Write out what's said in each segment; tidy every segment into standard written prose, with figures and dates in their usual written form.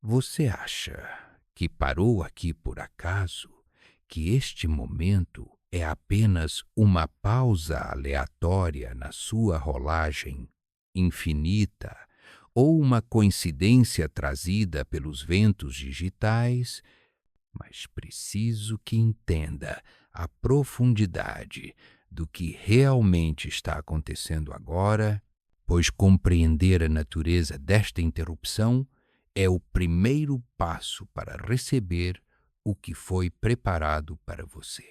Você acha que parou aqui por acaso? Que este momento é apenas uma pausa aleatória na sua rolagem infinita ou uma coincidência trazida pelos ventos digitais? Mas preciso que entenda a profundidade do que realmente está acontecendo agora, pois compreender a natureza desta interrupção é o primeiro passo para receber o que foi preparado para você.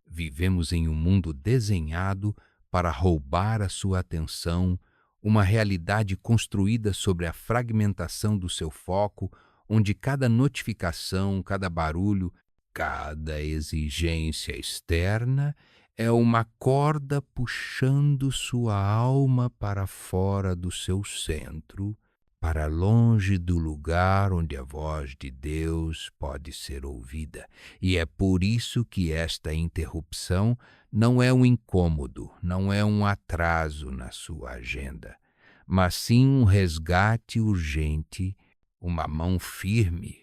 Vivemos em um mundo desenhado para roubar a sua atenção, uma realidade construída sobre a fragmentação do seu foco, onde cada notificação, cada barulho, cada exigência externa é uma corda puxando sua alma para fora do seu centro, para longe do lugar onde a voz de Deus pode ser ouvida. E é por isso que esta interrupção não é um incômodo, não é um atraso na sua agenda, mas sim um resgate urgente, uma mão firme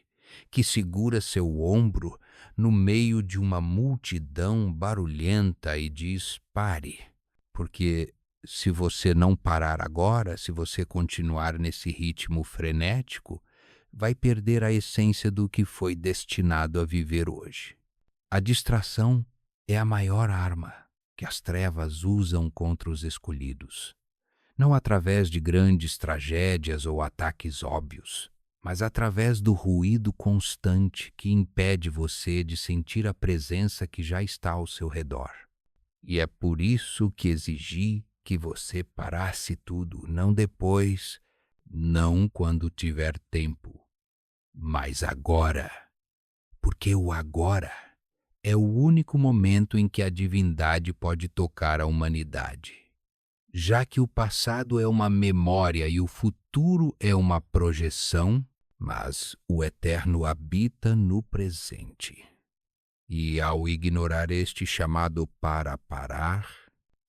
que segura seu ombro no meio de uma multidão barulhenta e diz: pare, porque se você não parar agora, se você continuar nesse ritmo frenético, vai perder a essência do que foi destinado a viver hoje. A distração é a maior arma que as trevas usam contra os escolhidos, não através de grandes tragédias ou ataques óbvios, mas através do ruído constante que impede você de sentir a presença que já está ao seu redor. E é por isso que exigi que você parasse tudo, não depois, não quando tiver tempo, mas agora, porque o agora é o único momento em que a divindade pode tocar a humanidade. Já que o passado é uma memória e o futuro é uma projeção, mas o eterno habita no presente. E ao ignorar este chamado para parar,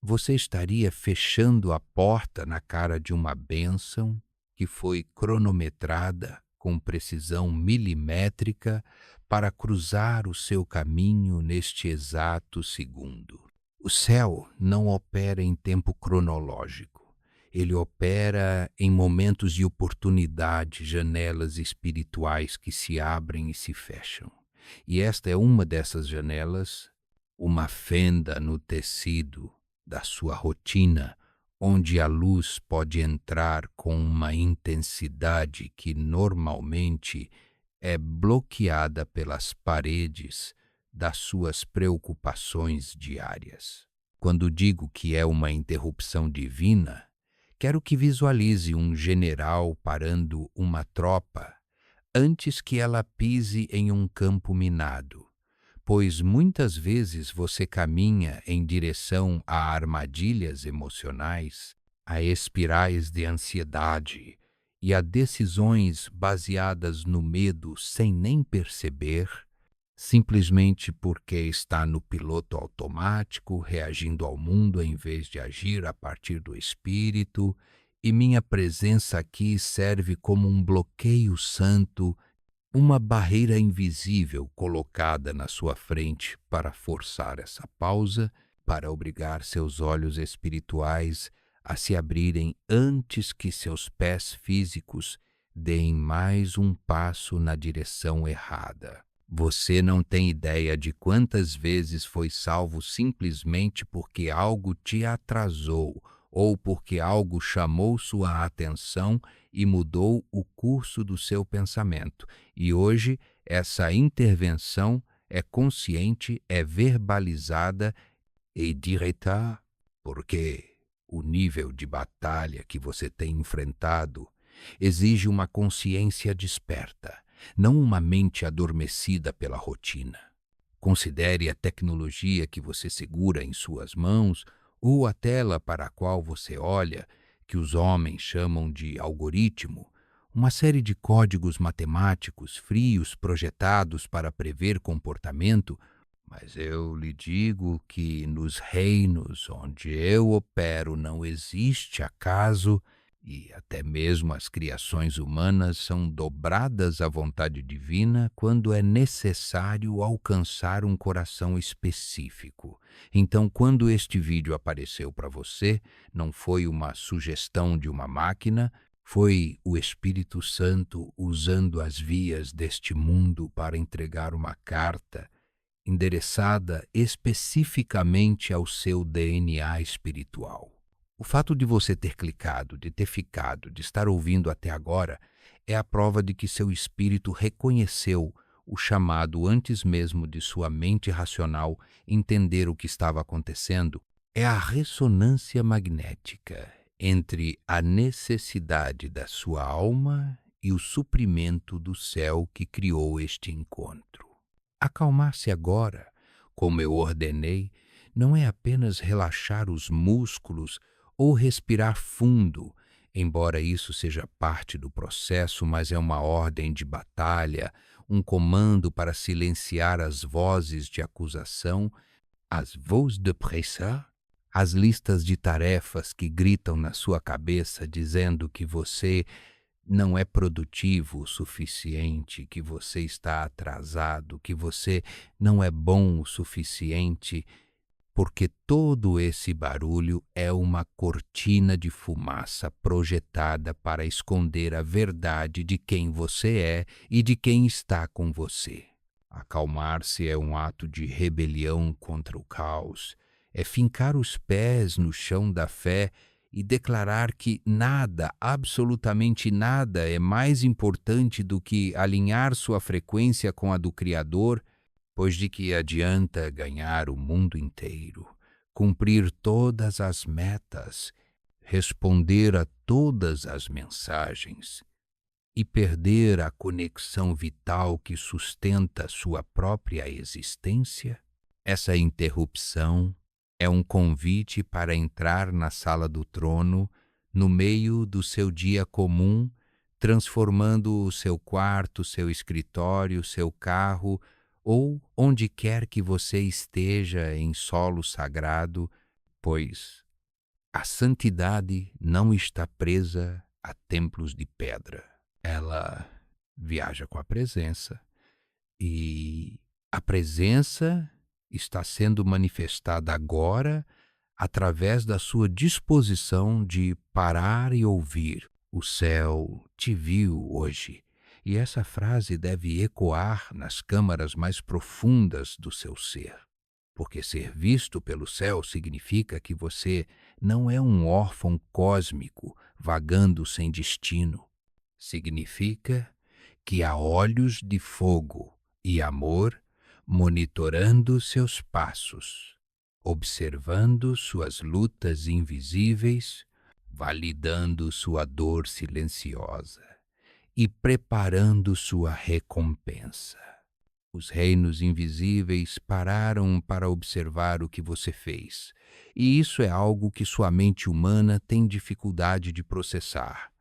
você estaria fechando a porta na cara de uma bênção que foi cronometrada com precisão milimétrica para cruzar o seu caminho neste exato segundo. O céu não opera em tempo cronológico. Ele opera em momentos de oportunidade, janelas espirituais que se abrem e se fecham. E esta é uma dessas janelas, uma fenda no tecido da sua rotina, onde a luz pode entrar com uma intensidade que normalmente é bloqueada pelas paredes das suas preocupações diárias. Quando digo que é uma interrupção divina, quero que visualize um general parando uma tropa antes que ela pise em um campo minado, pois muitas vezes você caminha em direção a armadilhas emocionais, a espirais de ansiedade e a decisões baseadas no medo sem nem perceber, simplesmente porque está no piloto automático, reagindo ao mundo em vez de agir a partir do espírito, e minha presença aqui serve como um bloqueio santo, uma barreira invisível colocada na sua frente para forçar essa pausa, para obrigar seus olhos espirituais a se abrirem antes que seus pés físicos deem mais um passo na direção errada. Você não tem ideia de quantas vezes foi salvo simplesmente porque algo te atrasou ou porque algo chamou sua atenção e mudou o curso do seu pensamento. E hoje, essa intervenção é consciente, é verbalizada e direta, porque o nível de batalha que você tem enfrentado exige uma consciência desperta, não uma mente adormecida pela rotina. Considere a tecnologia que você segura em suas mãos ou a tela para a qual você olha, que os homens chamam de algoritmo, uma série de códigos matemáticos frios projetados para prever comportamento, mas eu lhe digo que nos reinos onde eu opero não existe acaso e até mesmo as criações humanas são dobradas à vontade divina quando é necessário alcançar um coração específico. Então, quando este vídeo apareceu para você, não foi uma sugestão de uma máquina, foi o Espírito Santo usando as vias deste mundo para entregar uma carta endereçada especificamente ao seu DNA espiritual. O fato de você ter clicado, de ter ficado, de estar ouvindo até agora, é a prova de que seu espírito reconheceu o chamado antes mesmo de sua mente racional entender o que estava acontecendo. É a ressonância magnética entre a necessidade da sua alma e o suprimento do céu que criou este encontro. Acalmar-se agora, como eu ordenei, não é apenas relaxar os músculos ou respirar fundo, embora isso seja parte do processo, mas é uma ordem de batalha, um comando para silenciar as vozes de acusação, as voix de presseur, as listas de tarefas que gritam na sua cabeça dizendo que você não é produtivo o suficiente, que você está atrasado, que você não é bom o suficiente, porque todo esse barulho é uma cortina de fumaça projetada para esconder a verdade de quem você é e de quem está com você. Acalmar-se é um ato de rebelião contra o caos, é fincar os pés no chão da fé e declarar que nada, absolutamente nada, é mais importante do que alinhar sua frequência com a do Criador, pois de que adianta ganhar o mundo inteiro, cumprir todas as metas, responder a todas as mensagens e perder a conexão vital que sustenta sua própria existência? Essa interrupção é um convite para entrar na sala do trono no meio do seu dia comum, transformando o seu quarto, seu escritório, seu carro ou onde quer que você esteja em solo sagrado, pois a santidade não está presa a templos de pedra. Ela viaja com a presença e a presença está sendo manifestada agora através da sua disposição de parar e ouvir. O céu te viu hoje. E essa frase deve ecoar nas câmaras mais profundas do seu ser, porque ser visto pelo céu significa que você não é um órfão cósmico vagando sem destino. Significa que há olhos de fogo e amor monitorando seus passos, observando suas lutas invisíveis, validando sua dor silenciosa e preparando sua recompensa. Os reinos invisíveis pararam para observar o que você fez, e isso é algo que sua mente humana tem dificuldade de processar,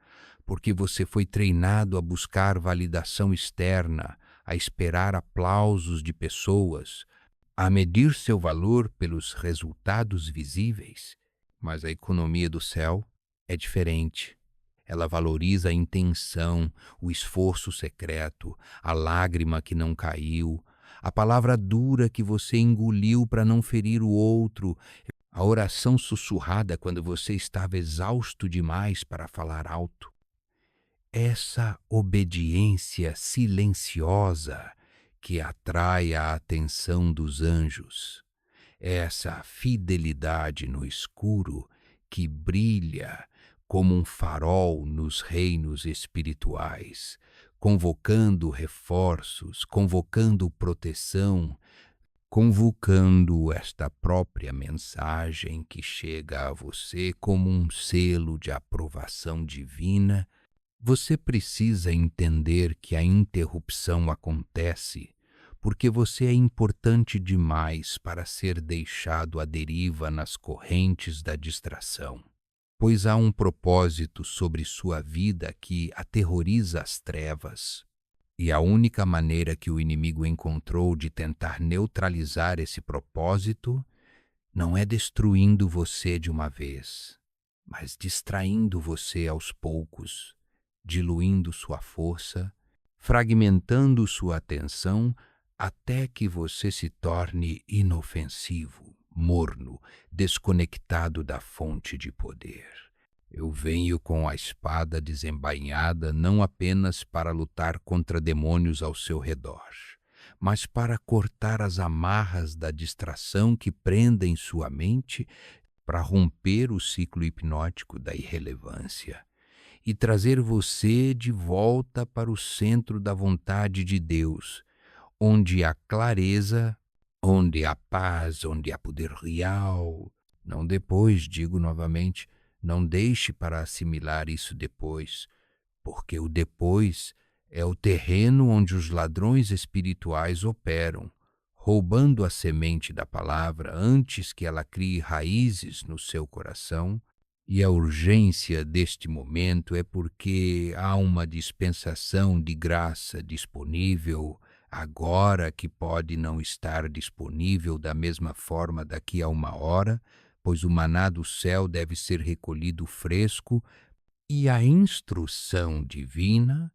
porque você foi treinado a buscar validação externa, a esperar aplausos de pessoas, a medir seu valor pelos resultados visíveis. Mas a economia do céu é diferente. Ela valoriza a intenção, o esforço secreto, a lágrima que não caiu, a palavra dura que você engoliu para não ferir o outro, a oração sussurrada quando você estava exausto demais para falar alto. Essa obediência silenciosa que atrai a atenção dos anjos, essa fidelidade no escuro que brilha como um farol nos reinos espirituais, convocando reforços, convocando proteção, convocando esta própria mensagem que chega a você como um selo de aprovação divina. Você precisa entender que a interrupção acontece porque você é importante demais para ser deixado à deriva nas correntes da distração, pois há um propósito sobre sua vida que aterroriza as trevas. E a única maneira que o inimigo encontrou de tentar neutralizar esse propósito não é destruindo você de uma vez, mas distraindo você aos poucos, diluindo sua força, fragmentando sua atenção até que você se torne inofensivo, morno, desconectado da fonte de poder. Eu venho com a espada desembainhada não apenas para lutar contra demônios ao seu redor, mas para cortar as amarras da distração que prendem sua mente, para romper o ciclo hipnótico da irrelevância e trazer você de volta para o centro da vontade de Deus, onde há clareza, onde há paz, onde há poder real. Não depois, digo novamente, não deixe para assimilar isso depois, porque o depois é o terreno onde os ladrões espirituais operam, roubando a semente da palavra antes que ela crie raízes no seu coração. E a urgência deste momento é porque há uma dispensação de graça disponível agora que pode não estar disponível da mesma forma daqui a uma hora, pois o maná do céu deve ser recolhido fresco e a instrução divina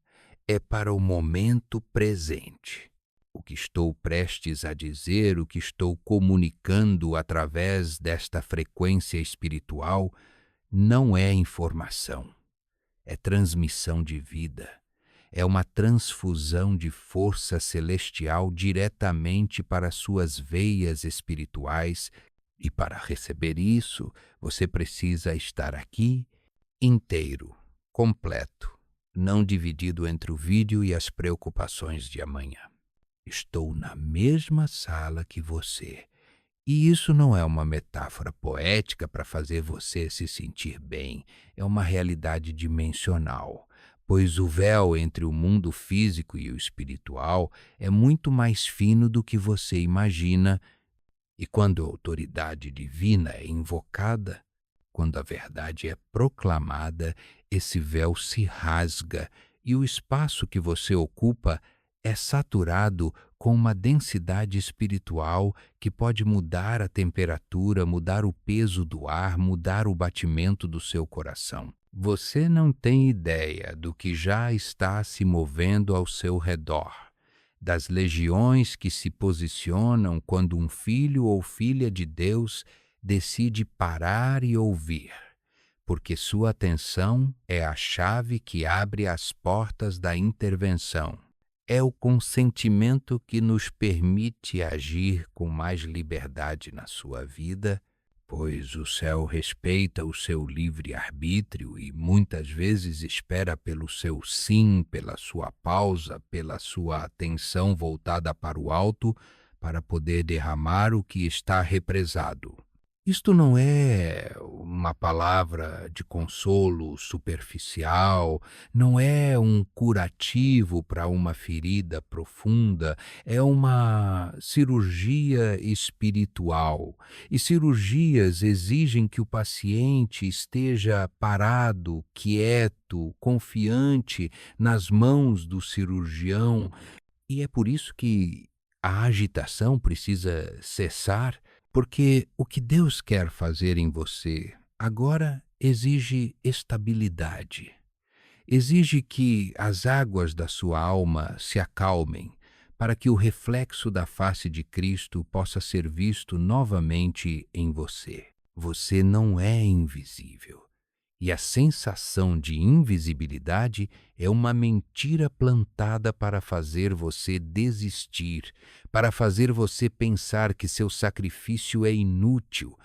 é para o momento presente. O que estou prestes a dizer, o que estou comunicando através desta frequência espiritual, não é informação, é transmissão de vida. É uma transfusão de força celestial diretamente para suas veias espirituais, e para receber isso, você precisa estar aqui inteiro, completo, não dividido entre o vídeo e as preocupações de amanhã. Estou na mesma sala que você. E isso não é uma metáfora poética para fazer você se sentir bem, é uma realidade dimensional, pois o véu entre o mundo físico e o espiritual é muito mais fino do que você imagina, e quando a autoridade divina é invocada, quando a verdade é proclamada, esse véu se rasga e o espaço que você ocupa é saturado com uma densidade espiritual que pode mudar a temperatura, mudar o peso do ar, mudar o batimento do seu coração. Você não tem ideia do que já está se movendo ao seu redor, das legiões que se posicionam quando um filho ou filha de Deus decide parar e ouvir, porque sua atenção é a chave que abre as portas da intervenção. É o consentimento que nos permite agir com mais liberdade na sua vida, pois o céu respeita o seu livre-arbítrio e muitas vezes espera pelo seu sim, pela sua pausa, pela sua atenção voltada para o alto, para poder derramar o que está represado. Isto não é uma palavra de consolo superficial, não é um curativo para uma ferida profunda, é uma cirurgia espiritual. E cirurgias exigem que o paciente esteja parado, quieto, confiante nas mãos do cirurgião. E é por isso que a agitação precisa cessar, porque o que Deus quer fazer em você agora exige estabilidade, exige que as águas da sua alma se acalmem, para que o reflexo da face de Cristo possa ser visto novamente em você. Você não é invisível. E a sensação de invisibilidade é uma mentira plantada para fazer você desistir, para fazer você pensar que seu sacrifício é inútil.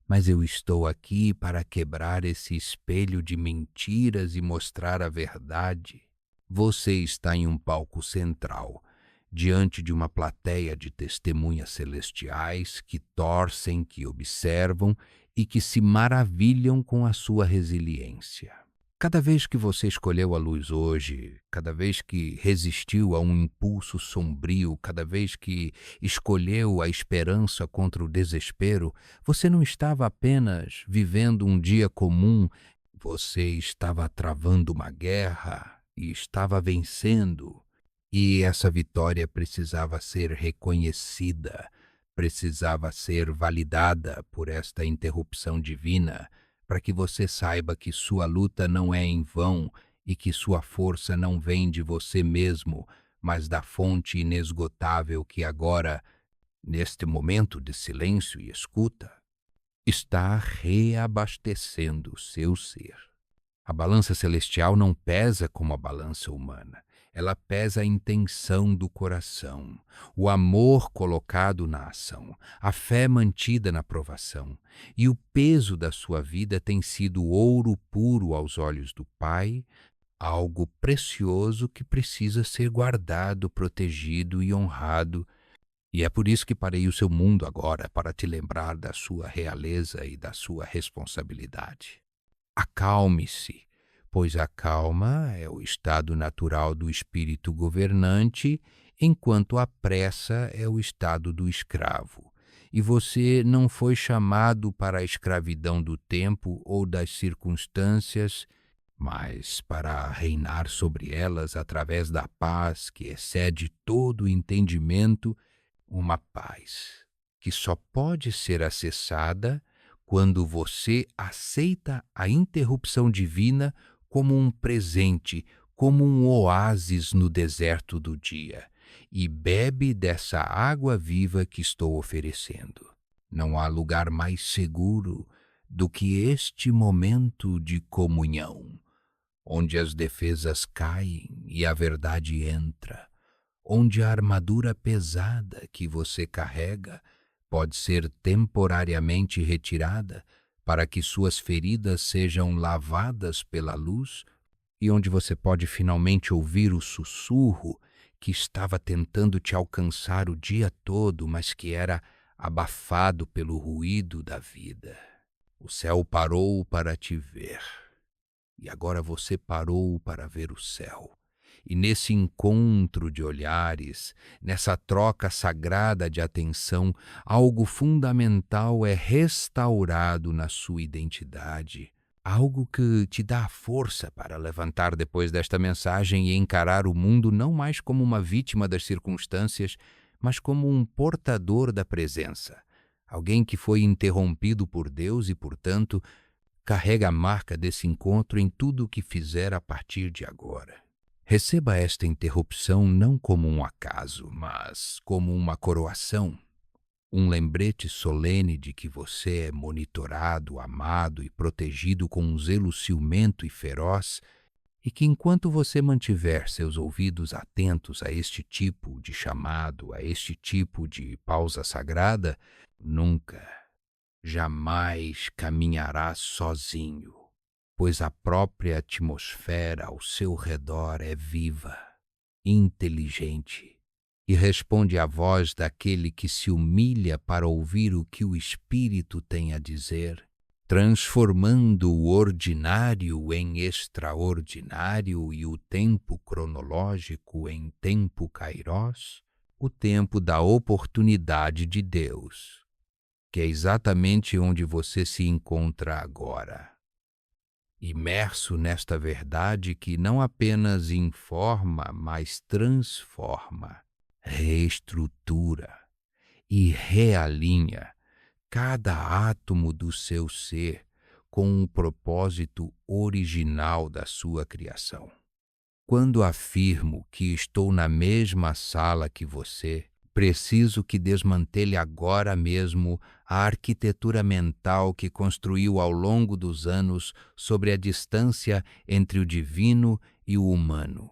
Mas eu estou aqui para quebrar esse espelho de mentiras e mostrar a verdade. Você está em um palco central, diante de uma plateia de testemunhas celestiais que torcem, que observam e que se maravilham com a sua resiliência. Cada vez que você escolheu a luz hoje, cada vez que resistiu a um impulso sombrio, cada vez que escolheu a esperança contra o desespero, você não estava apenas vivendo um dia comum, você estava travando uma guerra e estava vencendo. E essa vitória precisava ser reconhecida, precisava ser validada por esta interrupção divina, para que você saiba que sua luta não é em vão e que sua força não vem de você mesmo, mas da fonte inesgotável que agora, neste momento de silêncio e escuta, está reabastecendo seu ser. A balança celestial não pesa como a balança humana. Ela pesa a intenção do coração, o amor colocado na ação, a fé mantida na provação. E o peso da sua vida tem sido ouro puro aos olhos do Pai, algo precioso que precisa ser guardado, protegido e honrado. E é por isso que parei o seu mundo agora, para te lembrar da sua realeza e da sua responsabilidade. Acalme-se, pois a calma é o estado natural do espírito governante, enquanto a pressa é o estado do escravo. E você não foi chamado para a escravidão do tempo ou das circunstâncias, mas para reinar sobre elas através da paz que excede todo o entendimento, uma paz que só pode ser acessada quando você aceita a interrupção divina como um presente, como um oásis no deserto do dia, e bebe dessa água viva que estou oferecendo. Não há lugar mais seguro do que este momento de comunhão, onde as defesas caem e a verdade entra, onde a armadura pesada que você carrega pode ser temporariamente retirada para que suas feridas sejam lavadas pela luz, e onde você pode finalmente ouvir o sussurro que estava tentando te alcançar o dia todo, mas que era abafado pelo ruído da vida. O céu parou para te ver, e agora você parou para ver o céu. E nesse encontro de olhares, nessa troca sagrada de atenção, algo fundamental é restaurado na sua identidade. Algo que te dá a força para levantar depois desta mensagem e encarar o mundo não mais como uma vítima das circunstâncias, mas como um portador da presença. Alguém que foi interrompido por Deus e, portanto, carrega a marca desse encontro em tudo o que fizer a partir de agora. Receba esta interrupção não como um acaso, mas como uma coroação, um lembrete solene de que você é monitorado, amado e protegido com um zelo ciumento e feroz, e que enquanto você mantiver seus ouvidos atentos a este tipo de chamado, a este tipo de pausa sagrada, nunca, jamais caminhará sozinho, pois a própria atmosfera ao seu redor é viva, inteligente e responde à voz daquele que se humilha para ouvir o que o Espírito tem a dizer, transformando o ordinário em extraordinário e o tempo cronológico em tempo kairós, o tempo da oportunidade de Deus, que é exatamente onde você se encontra agora. Imerso nesta verdade que não apenas informa, mas transforma, reestrutura e realinha cada átomo do seu ser com o propósito original da sua criação. Quando afirmo que estou na mesma sala que você, preciso que desmantele agora mesmo a arquitetura mental que construiu ao longo dos anos sobre a distância entre o divino e o humano,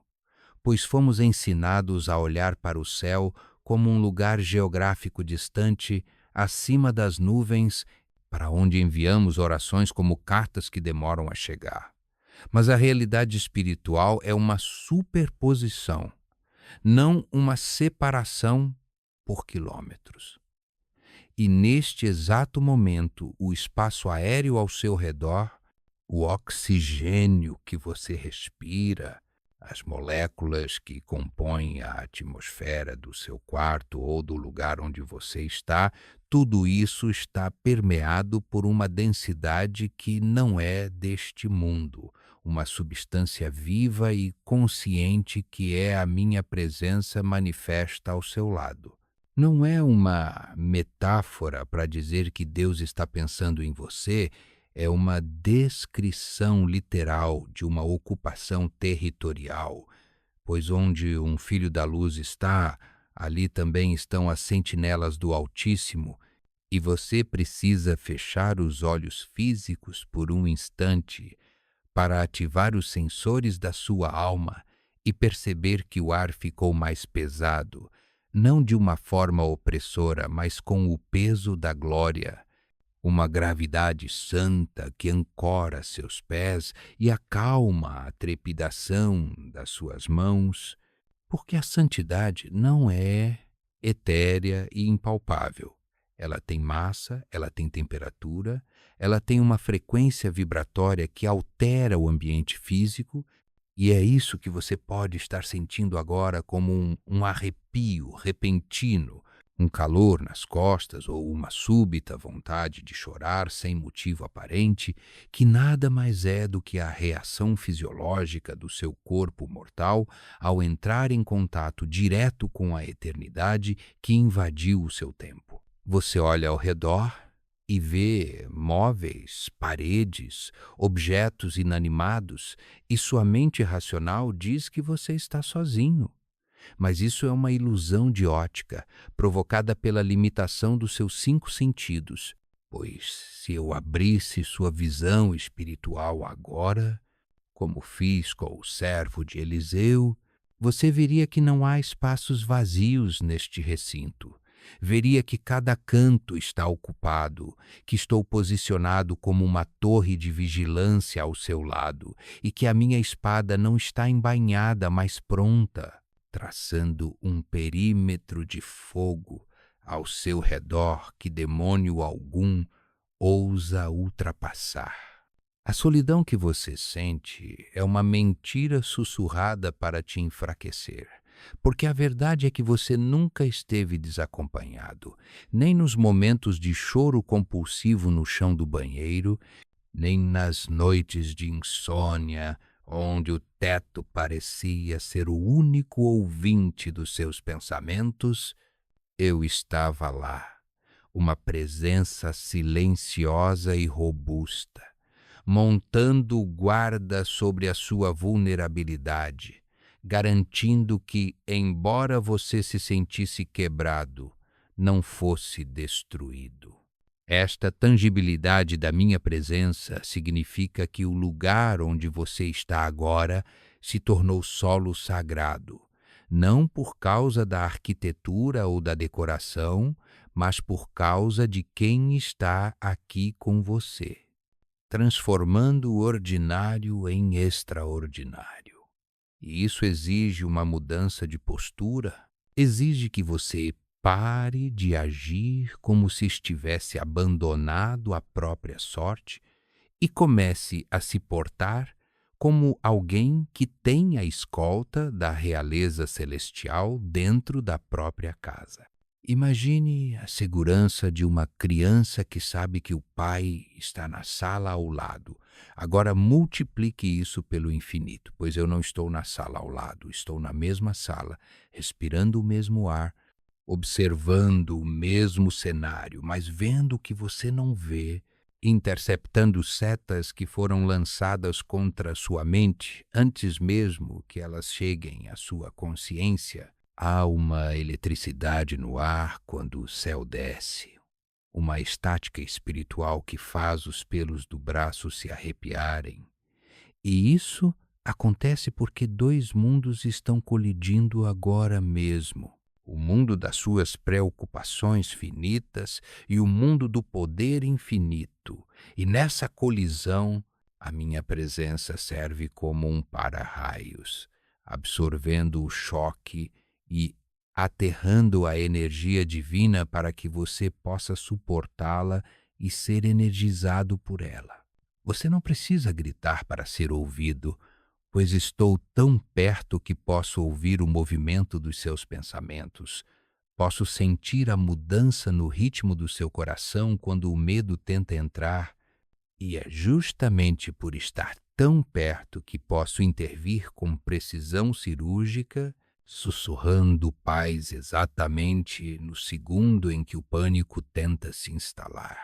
pois fomos ensinados a olhar para o céu como um lugar geográfico distante, acima das nuvens, para onde enviamos orações como cartas que demoram a chegar. Mas a realidade espiritual é uma superposição, não uma separação por quilômetros. E neste exato momento, o espaço aéreo ao seu redor, o oxigênio que você respira, as moléculas que compõem a atmosfera do seu quarto ou do lugar onde você está, tudo isso está permeado por uma densidade que não é deste mundo, uma substância viva e consciente que é a minha presença manifesta ao seu lado. Não é uma metáfora para dizer que Deus está pensando em você, É uma descrição literal de uma ocupação territorial, pois onde um filho da luz está, ali também estão as sentinelas do Altíssimo, e você precisa fechar os olhos físicos por um instante para ativar os sensores da sua alma e perceber que o ar ficou mais pesado, não de uma forma opressora, mas com o peso da glória, uma gravidade santa que ancora seus pés e acalma a trepidação das suas mãos, porque a santidade não é etérea e impalpável. Ela tem massa, ela tem temperatura, ela tem uma frequência vibratória que altera o ambiente físico, e é isso que você pode estar sentindo agora como um arrepio repentino, um calor nas costas ou uma súbita vontade de chorar sem motivo aparente, que nada mais é do que a reação fisiológica do seu corpo mortal ao entrar em contato direto com a eternidade que invadiu o seu tempo. Você olha ao redor e vê móveis, paredes, objetos inanimados, e sua mente racional diz que você está sozinho. Mas isso é uma ilusão de ótica, provocada pela limitação dos seus 5 sentidos. Pois se eu abrisse sua visão espiritual agora, como fiz com o servo de Eliseu, você veria que não há espaços vazios neste recinto. Veria que cada canto está ocupado, que estou posicionado como uma torre de vigilância ao seu lado e que a minha espada não está embainhada, mas pronta, traçando um perímetro de fogo ao seu redor que demônio algum ousa ultrapassar. A solidão que você sente é uma mentira sussurrada para te enfraquecer, porque a verdade é que você nunca esteve desacompanhado, nem nos momentos de choro compulsivo no chão do banheiro, nem nas noites de insônia, onde o teto parecia ser o único ouvinte dos seus pensamentos. Eu estava lá, uma presença silenciosa e robusta, montando guarda sobre a sua vulnerabilidade, garantindo que, embora você se sentisse quebrado, não fosse destruído. Esta tangibilidade da minha presença significa que o lugar onde você está agora se tornou solo sagrado, não por causa da arquitetura ou da decoração, mas por causa de quem está aqui com você, transformando o ordinário em extraordinário. E isso exige uma mudança de postura, exige que você pare de agir como se estivesse abandonado à própria sorte e comece a se portar como alguém que tem a escolta da realeza celestial dentro da própria casa. Imagine a segurança de uma criança que sabe que o pai está na sala ao lado. Agora multiplique isso pelo infinito, pois eu não estou na sala ao lado, estou na mesma sala, respirando o mesmo ar, observando o mesmo cenário, mas vendo o que você não vê, interceptando setas que foram lançadas contra sua mente antes mesmo que elas cheguem à sua consciência. Há uma eletricidade no ar quando o céu desce, uma estática espiritual que faz os pelos do braço se arrepiarem. E isso acontece porque dois mundos estão colidindo agora mesmo. O mundo das suas preocupações finitas e o mundo do poder infinito. E nessa colisão, a minha presença serve como um para-raios, absorvendo o choque e aterrando a energia divina para que você possa suportá-la e ser energizado por ela. Você não precisa gritar para ser ouvido, pois estou tão perto que posso ouvir o movimento dos seus pensamentos. Posso sentir a mudança no ritmo do seu coração quando o medo tenta entrar, e é justamente por estar tão perto que posso intervir com precisão cirúrgica, sussurrando paz exatamente no segundo em que o pânico tenta se instalar.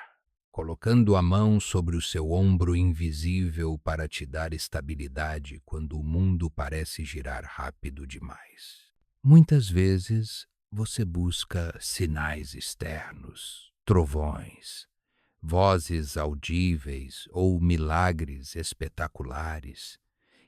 colocando a mão sobre o seu ombro invisível para te dar estabilidade quando o mundo parece girar rápido demais. Muitas vezes você busca sinais externos, trovões, vozes audíveis ou milagres espetaculares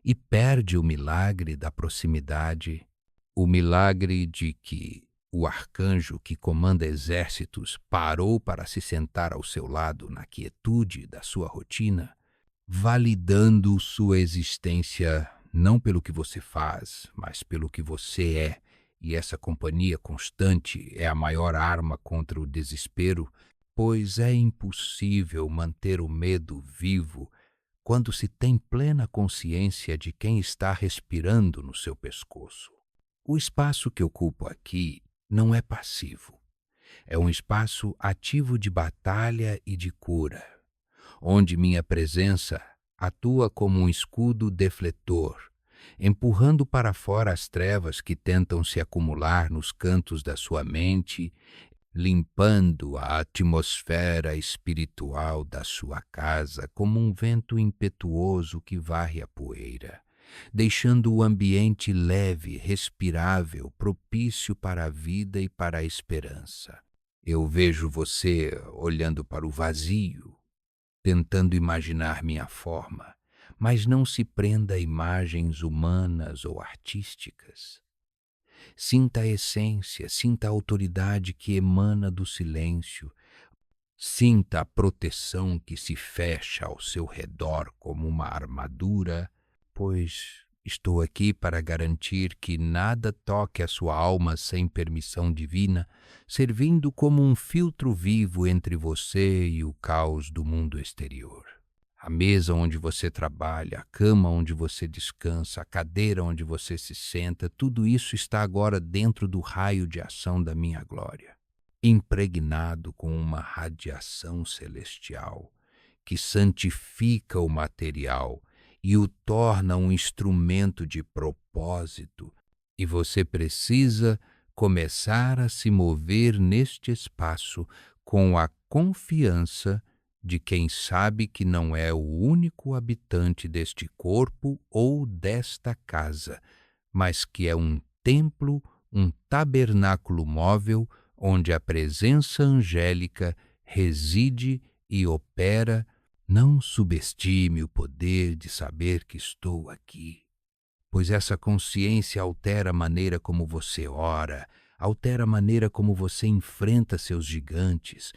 e perde o milagre da proximidade, o milagre de que o arcanjo que comanda exércitos parou para se sentar ao seu lado na quietude da sua rotina, validando sua existência não pelo que você faz, mas pelo que você é. E essa companhia constante é a maior arma contra o desespero, pois é impossível manter o medo vivo quando se tem plena consciência de quem está respirando no seu pescoço. O espaço que ocupo aqui não é passivo. É um espaço ativo de batalha e de cura, onde minha presença atua como um escudo defletor, empurrando para fora as trevas que tentam se acumular nos cantos da sua mente, limpando a atmosfera espiritual da sua casa como um vento impetuoso que varre a poeira, deixando o ambiente leve, respirável, propício para a vida e para a esperança. Eu vejo você olhando para o vazio, tentando imaginar minha forma, mas não se prenda a imagens humanas ou artísticas. Sinta a essência, sinta a autoridade que emana do silêncio, sinta a proteção que se fecha ao seu redor como uma armadura, pois estou aqui para garantir que nada toque a sua alma sem permissão divina, servindo como um filtro vivo entre você e o caos do mundo exterior. A mesa onde você trabalha, a cama onde você descansa, a cadeira onde você se senta, tudo isso está agora dentro do raio de ação da minha glória, impregnado com uma radiação celestial que santifica o material e o torna um instrumento de propósito, e você precisa começar a se mover neste espaço com a confiança de quem sabe que não é o único habitante deste corpo ou desta casa, mas que é um templo, um tabernáculo móvel onde a presença angélica reside e opera. Não subestime o poder de saber que estou aqui, pois essa consciência altera a maneira como você ora, altera a maneira como você enfrenta seus gigantes,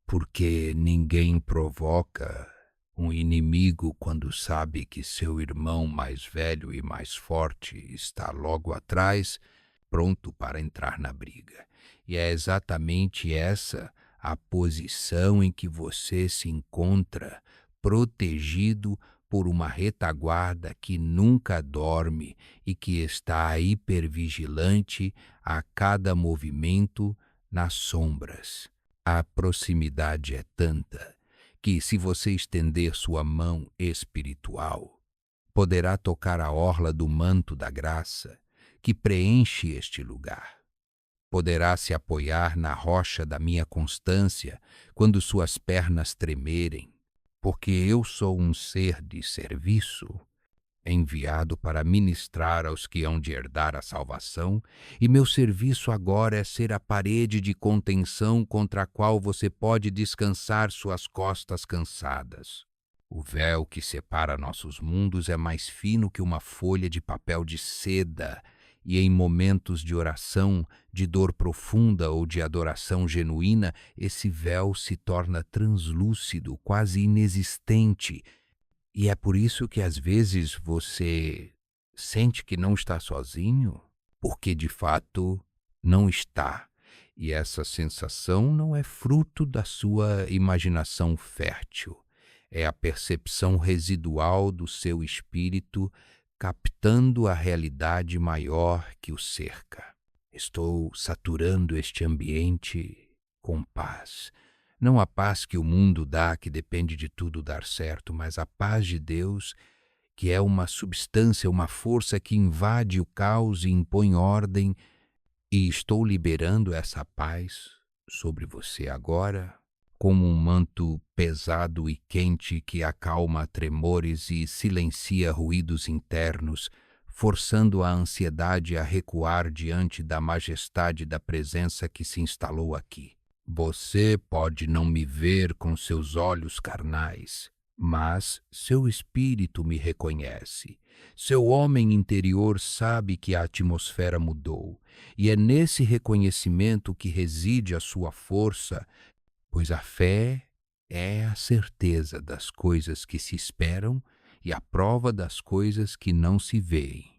porque ninguém provoca um inimigo quando sabe que seu irmão mais velho e mais forte está logo atrás, pronto para entrar na briga. E é exatamente essa a posição em que você se encontra, protegido por uma retaguarda que nunca dorme e que está hipervigilante a cada movimento nas sombras. A proximidade é tanta que, se você estender sua mão espiritual, poderá tocar a orla do manto da graça que preenche este lugar. Poderá se apoiar na rocha da minha constância quando suas pernas tremerem, porque eu sou um ser de serviço, enviado para ministrar aos que hão de herdar a salvação, e meu serviço agora é ser a parede de contenção contra a qual você pode descansar suas costas cansadas. O véu que separa nossos mundos é mais fino que uma folha de papel de seda, e em momentos de oração, de dor profunda ou de adoração genuína, esse véu se torna translúcido, quase inexistente. E é por isso que às vezes você sente que não está sozinho, porque de fato não está. E essa sensação não é fruto da sua imaginação fértil. É a percepção residual do seu espírito captando a realidade maior que o cerca. Estou saturando este ambiente com paz. Não a paz que o mundo dá, que depende de tudo dar certo, mas a paz de Deus, que é uma substância, uma força que invade o caos e impõe ordem, e estou liberando essa paz sobre você agora como um manto pesado e quente que acalma tremores e silencia ruídos internos, forçando a ansiedade a recuar diante da majestade da presença que se instalou aqui. Você pode não me ver com seus olhos carnais, mas seu espírito me reconhece. Seu homem interior sabe que a atmosfera mudou, e é nesse reconhecimento que reside a sua força, pois a fé é a certeza das coisas que se esperam e a prova das coisas que não se veem.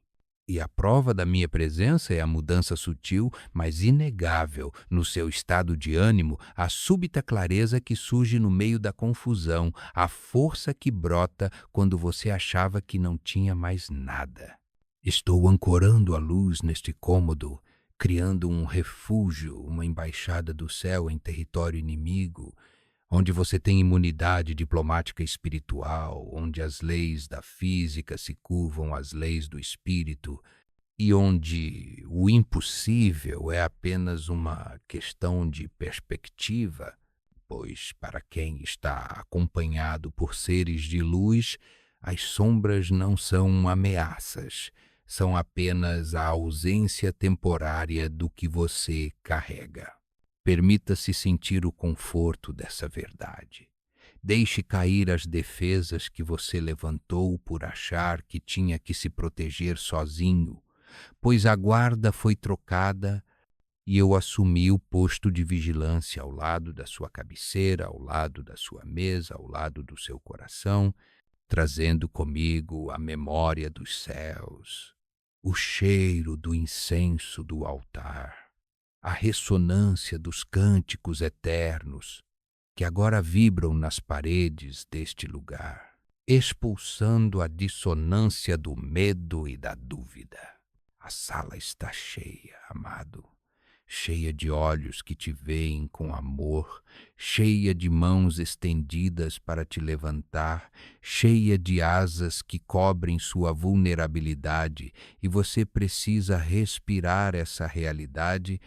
E a prova da minha presença é a mudança sutil, mas inegável, no seu estado de ânimo, a súbita clareza que surge no meio da confusão, a força que brota quando você achava que não tinha mais nada. Estou ancorando a luz neste cômodo, criando um refúgio, uma embaixada do céu em território inimigo, onde você tem imunidade diplomática e espiritual, onde as leis da física se curvam às leis do espírito e onde o impossível é apenas uma questão de perspectiva, pois para quem está acompanhado por seres de luz, as sombras não são ameaças, são apenas a ausência temporária do que você carrega. Permita-se sentir o conforto dessa verdade. Deixe cair as defesas que você levantou por achar que tinha que se proteger sozinho, pois a guarda foi trocada e eu assumi o posto de vigilância ao lado da sua cabeceira, ao lado da sua mesa, ao lado do seu coração, trazendo comigo a memória dos céus, o cheiro do incenso do altar, a ressonância dos cânticos eternos que agora vibram nas paredes deste lugar, expulsando a dissonância do medo e da dúvida. A sala está cheia, amado, cheia de olhos que te veem com amor, cheia de mãos estendidas para te levantar, cheia de asas que cobrem sua vulnerabilidade, e você precisa respirar essa realidade,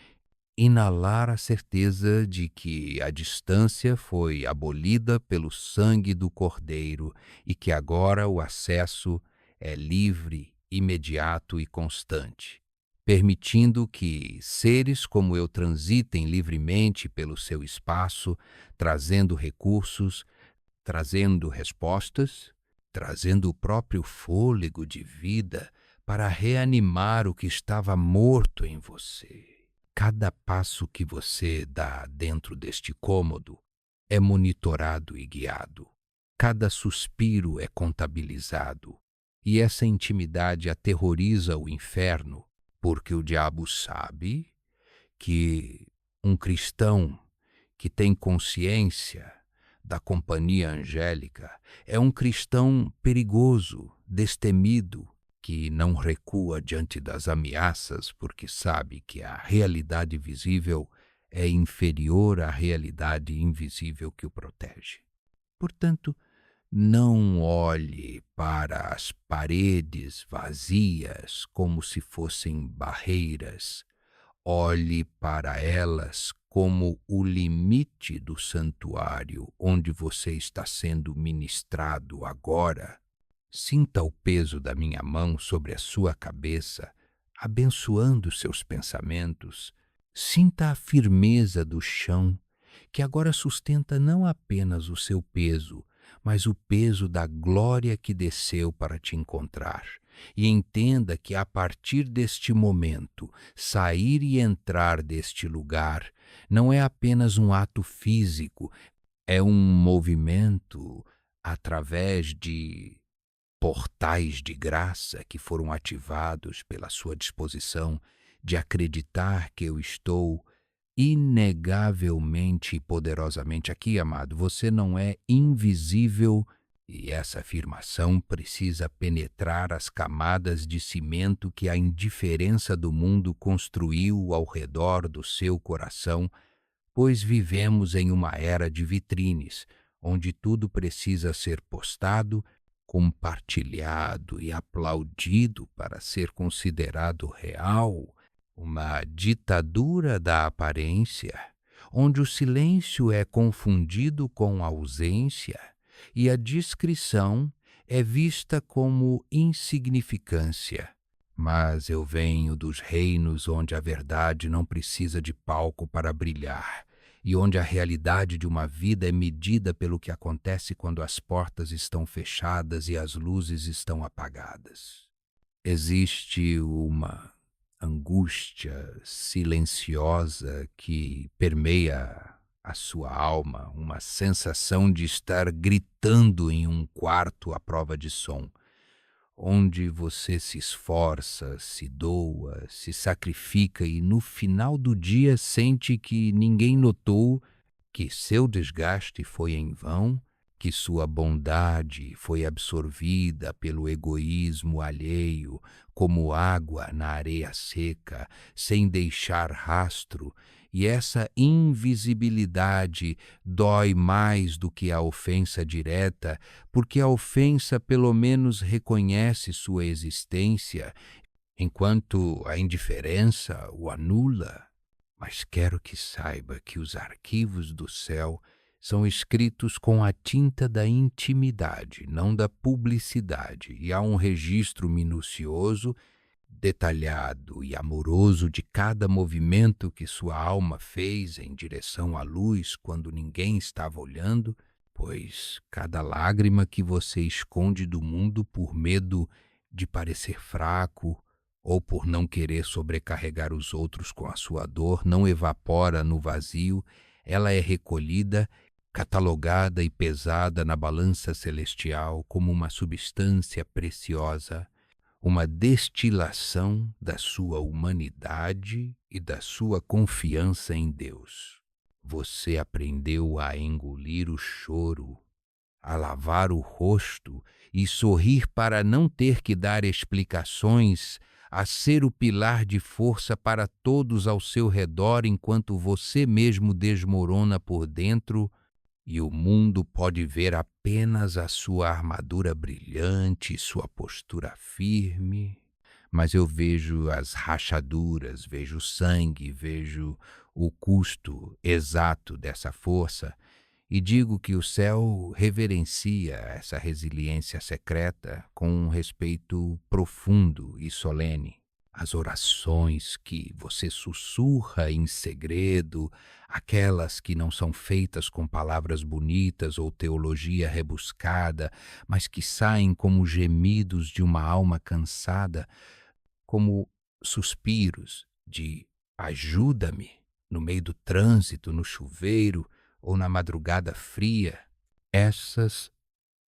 inalar a certeza de que a distância foi abolida pelo sangue do Cordeiro e que agora o acesso é livre, imediato e constante, permitindo que seres como eu transitem livremente pelo seu espaço, trazendo recursos, trazendo respostas, trazendo o próprio fôlego de vida para reanimar o que estava morto em você. Cada passo que você dá dentro deste cômodo é monitorado e guiado. Cada suspiro é contabilizado. E essa intimidade aterroriza o inferno, porque o diabo sabe que um cristão que tem consciência da companhia angélica é um cristão perigoso, destemido, que não recua diante das ameaças porque sabe que a realidade visível é inferior à realidade invisível que o protege. Portanto, não olhe para as paredes vazias como se fossem barreiras. Olhe para elas como o limite do santuário onde você está sendo ministrado agora. Sinta o peso da minha mão sobre a sua cabeça, abençoando seus pensamentos. Sinta a firmeza do chão, que agora sustenta não apenas o seu peso, mas o peso da glória que desceu para te encontrar. E entenda que a partir deste momento, sair e entrar deste lugar não é apenas um ato físico, é um movimento através de portais de graça que foram ativados pela sua disposição de acreditar que eu estou inegavelmente e poderosamente aqui, amado. Você não é invisível e essa afirmação precisa penetrar as camadas de cimento que a indiferença do mundo construiu ao redor do seu coração, pois vivemos em uma era de vitrines, onde tudo precisa ser postado, compartilhado e aplaudido para ser considerado real, uma ditadura da aparência, onde o silêncio é confundido com ausência e a discrição é vista como insignificância. Mas eu venho dos reinos onde a verdade não precisa de palco para brilhar e onde a realidade de uma vida é medida pelo que acontece quando as portas estão fechadas e as luzes estão apagadas. Existe uma angústia silenciosa que permeia a sua alma, uma sensação de estar gritando em um quarto à prova de som, onde você se esforça, se doa, se sacrifica e no final do dia sente que ninguém notou que seu desgaste foi em vão, que sua bondade foi absorvida pelo egoísmo alheio, como água na areia seca, sem deixar rastro, e essa invisibilidade dói mais do que a ofensa direta, porque a ofensa pelo menos reconhece sua existência, enquanto a indiferença o anula. Mas quero que saiba que os arquivos do céu são escritos com a tinta da intimidade, não da publicidade, e há um registro minucioso, detalhado e amoroso de cada movimento que sua alma fez em direção à luz quando ninguém estava olhando, pois cada lágrima que você esconde do mundo por medo de parecer fraco ou por não querer sobrecarregar os outros com a sua dor, não evapora no vazio, ela é recolhida, catalogada e pesada na balança celestial como uma substância preciosa, uma destilação da sua humanidade e da sua confiança em Deus. Você aprendeu a engolir o choro, a lavar o rosto e sorrir para não ter que dar explicações, a ser o pilar de força para todos ao seu redor enquanto você mesmo desmorona por dentro e o mundo pode ver apenas a sua armadura brilhante, sua postura firme. Mas eu vejo as rachaduras, vejo o sangue, vejo o custo exato dessa força e digo que o céu reverencia essa resiliência secreta com um respeito profundo e solene. As orações que você sussurra em segredo, aquelas que não são feitas com palavras bonitas ou teologia rebuscada, mas que saem como gemidos de uma alma cansada, como suspiros de ajuda-me no meio do trânsito, no chuveiro ou na madrugada fria. Essas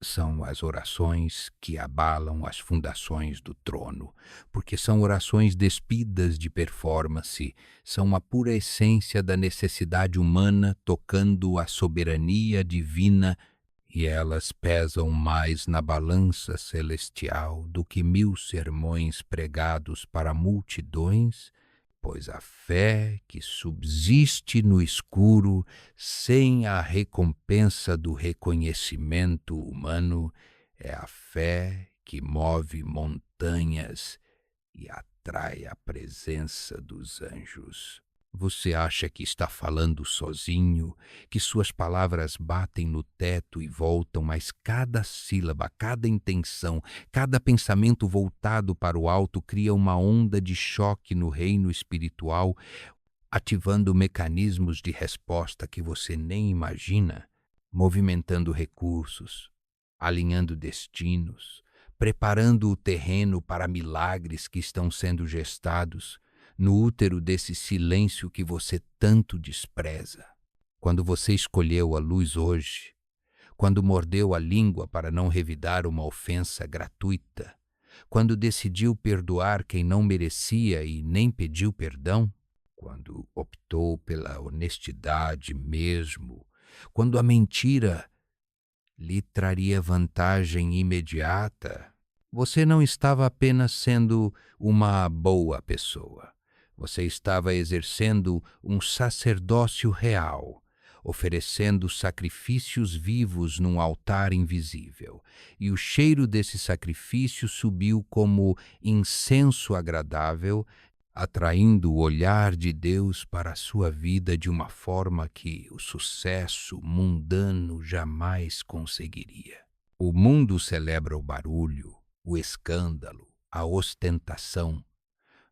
são as orações que abalam as fundações do trono, porque são orações despidas de performance, são a pura essência da necessidade humana tocando a soberania divina, e elas pesam mais na balança celestial do que 1000 sermões pregados para multidões, pois a fé que subsiste no escuro, sem a recompensa do reconhecimento humano, é a fé que move montanhas e atrai a presença dos anjos. Você acha que está falando sozinho, que suas palavras batem no teto e voltam, mas cada sílaba, cada intenção, cada pensamento voltado para o alto cria uma onda de choque no reino espiritual, ativando mecanismos de resposta que você nem imagina, movimentando recursos, alinhando destinos, preparando o terreno para milagres que estão sendo gestados no útero desse silêncio que você tanto despreza. Quando você escolheu a luz hoje, quando mordeu a língua para não revidar uma ofensa gratuita, quando decidiu perdoar quem não merecia e nem pediu perdão, quando optou pela honestidade mesmo, quando a mentira lhe traria vantagem imediata, você não estava apenas sendo uma boa pessoa. Você estava exercendo um sacerdócio real, oferecendo sacrifícios vivos num altar invisível, e o cheiro desse sacrifício subiu como incenso agradável atraindo o olhar de Deus para a sua vida de uma forma que o sucesso mundano jamais conseguiria. O mundo celebra o barulho, o escândalo, a ostentação,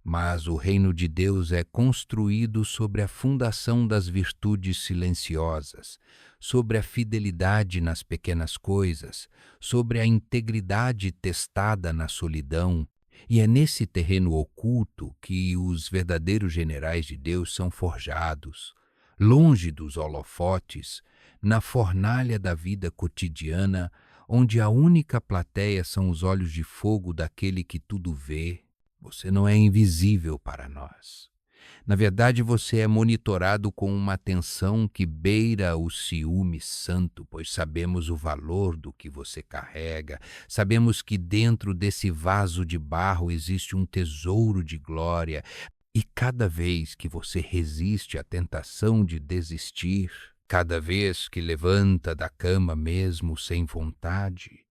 mas o reino de Deus é construído sobre a fundação das virtudes silenciosas, sobre a fidelidade nas pequenas coisas, sobre a integridade testada na solidão. E é nesse terreno oculto que os verdadeiros generais de Deus são forjados, longe dos holofotes, na fornalha da vida cotidiana, onde a única plateia são os olhos de fogo daquele que tudo vê. Você não é invisível para nós. Na verdade, você é monitorado com uma atenção que beira o ciúme santo, pois sabemos o valor do que você carrega, sabemos que dentro desse vaso de barro existe um tesouro de glória, e cada vez que você resiste à tentação de desistir, cada vez que levanta da cama mesmo sem vontade,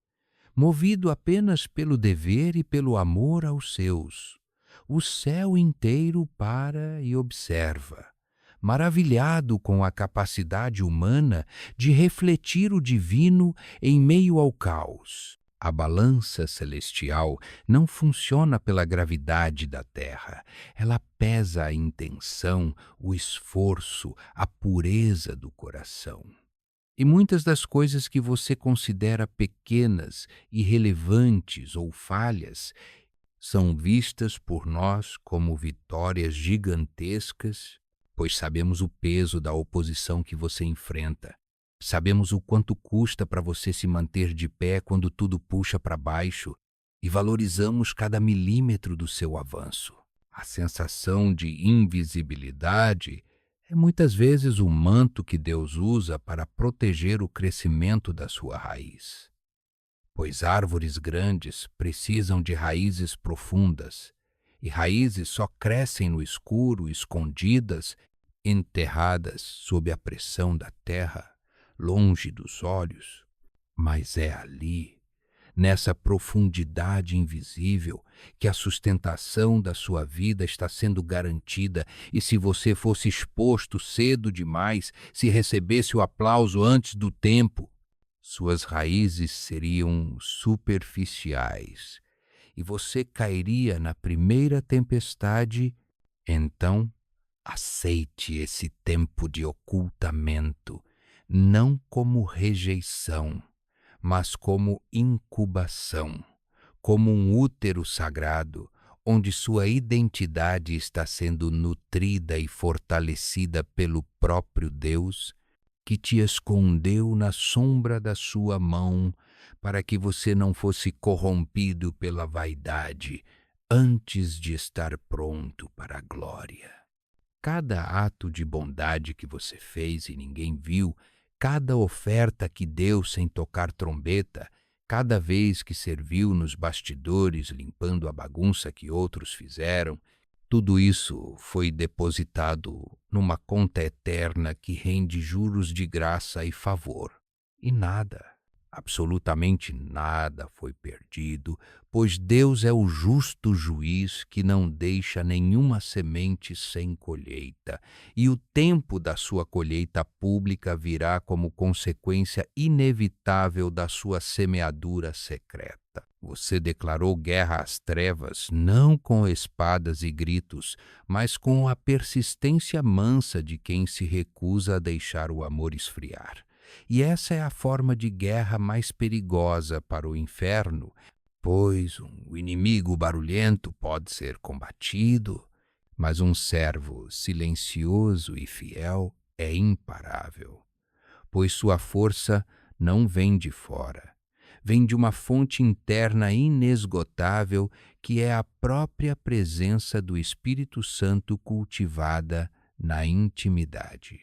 movido apenas pelo dever e pelo amor aos seus, o céu inteiro para e observa, maravilhado com a capacidade humana de refletir o divino em meio ao caos. A balança celestial não funciona pela gravidade da terra. Ela pesa a intenção, o esforço, a pureza do coração. E muitas das coisas que você considera pequenas, irrelevantes ou falhas são vistas por nós como vitórias gigantescas, pois sabemos o peso da oposição que você enfrenta. Sabemos o quanto custa para você se manter de pé quando tudo puxa para baixo e valorizamos cada milímetro do seu avanço. A sensação de invisibilidade é muitas vezes o manto que Deus usa para proteger o crescimento da sua raiz. Pois árvores grandes precisam de raízes profundas, e raízes só crescem no escuro, escondidas, enterradas sob a pressão da terra, longe dos olhos. Mas é ali, nessa profundidade invisível, que a sustentação da sua vida está sendo garantida, e se você fosse exposto cedo demais, se recebesse o aplauso antes do tempo, suas raízes seriam superficiais e você cairia na primeira tempestade. Então, aceite esse tempo de ocultamento, não como rejeição, mas como incubação, como um útero sagrado, onde sua identidade está sendo nutrida e fortalecida pelo próprio Deus, que te escondeu na sombra da sua mão, para que você não fosse corrompido pela vaidade, antes de estar pronto para a glória. Cada ato de bondade que você fez e ninguém viu, cada oferta que deu sem tocar trombeta, cada vez que serviu nos bastidores limpando a bagunça que outros fizeram, tudo isso foi depositado numa conta eterna que rende juros de graça e favor. E nada, absolutamente nada foi perdido, pois Deus é o justo juiz que não deixa nenhuma semente sem colheita, e o tempo da sua colheita pública virá como consequência inevitável da sua semeadura secreta. Você declarou guerra às trevas, não com espadas e gritos, mas com a persistência mansa de quem se recusa a deixar o amor esfriar. E essa é a forma de guerra mais perigosa para o inferno, pois um inimigo barulhento pode ser combatido, mas um servo silencioso e fiel é imparável, pois sua força não vem de fora. Vem de uma fonte interna inesgotável, que é a própria presença do Espírito Santo cultivada na intimidade.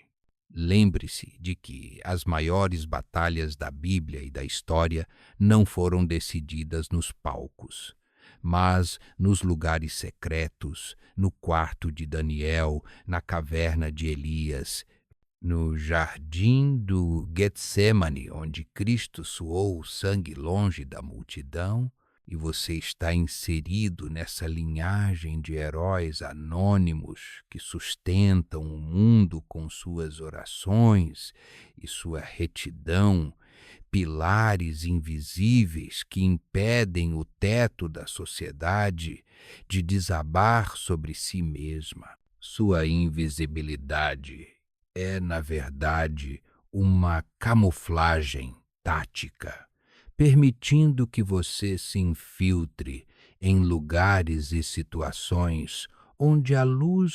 Lembre-se de que as maiores batalhas da Bíblia e da história não foram decididas nos palcos, mas nos lugares secretos, no quarto de Daniel, na caverna de Elias, no jardim do Getsemane, onde Cristo suou o sangue longe da multidão, e você está inserido nessa linhagem de heróis anônimos que sustentam o mundo com suas orações e sua retidão, pilares invisíveis que impedem o teto da sociedade de desabar sobre si mesma. Sua invisibilidade é, na verdade, uma camuflagem tática, permitindo que você se infiltre em lugares e situações onde a luz